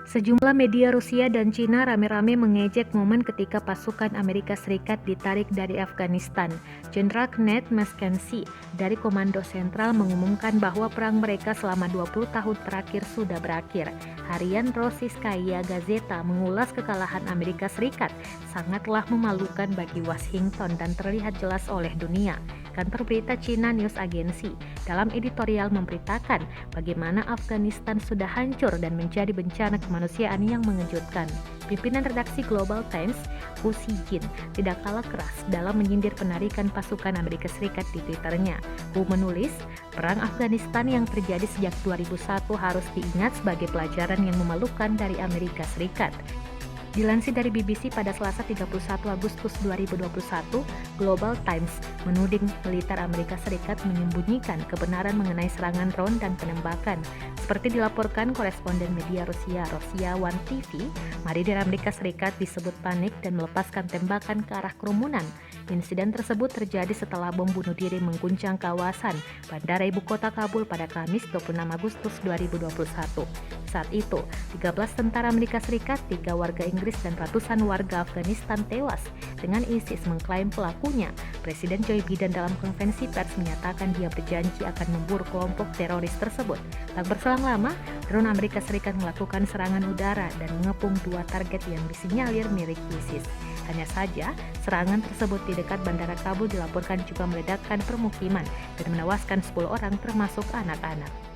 Sejumlah media Rusia dan Cina rame-rame mengejek momen ketika pasukan Amerika Serikat ditarik dari Afghanistan. Jenderal Kenneth McKenzie dari Komando Sentral mengumumkan bahwa perang mereka selama 20 tahun terakhir sudah berakhir. Harian Rossiyskaya Gazeta mengulas kekalahan Amerika Serikat sangatlah memalukan bagi Washington dan terlihat jelas oleh dunia. Kantor berita China News Agency dalam editorial memberitakan bagaimana Afghanistan sudah hancur dan menjadi bencana kemanusiaan yang mengejutkan. Pimpinan redaksi Global Times, Hu Xijin, tidak kalah keras dalam menyindir penarikan pasukan Amerika Serikat di Twitternya. Hu menulis, perang Afghanistan yang terjadi sejak 2001 harus diingat sebagai pelajaran yang memalukan dari Amerika Serikat. Dilansir dari BBC pada Selasa 31 Agustus 2021, Global Times menuding militer Amerika Serikat menyembunyikan kebenaran mengenai serangan drone dan penembakan. Seperti dilaporkan koresponden media Rusia, Rossiya One TV, marinir Amerika Serikat disebut panik dan melepaskan tembakan ke arah kerumunan. Insiden tersebut terjadi setelah bom bunuh diri mengguncang kawasan bandara ibu kota Kabul pada Kamis 26 Agustus 2021. Saat itu, 13 tentara Amerika Serikat, 3 warga Inggris dan ratusan warga Afghanistan tewas dengan ISIS mengklaim pelakunya. Presiden Joe Biden dalam konferensi pers menyatakan dia berjanji akan memburu kelompok teroris tersebut. Tak berselang lama, drone Amerika Serikat melakukan serangan udara dan mengepung 2 target yang disinyalir milik ISIS. Hanya saja, serangan tersebut di dekat bandara Kabul dilaporkan juga meledakkan permukiman dan menewaskan 10 orang termasuk anak-anak.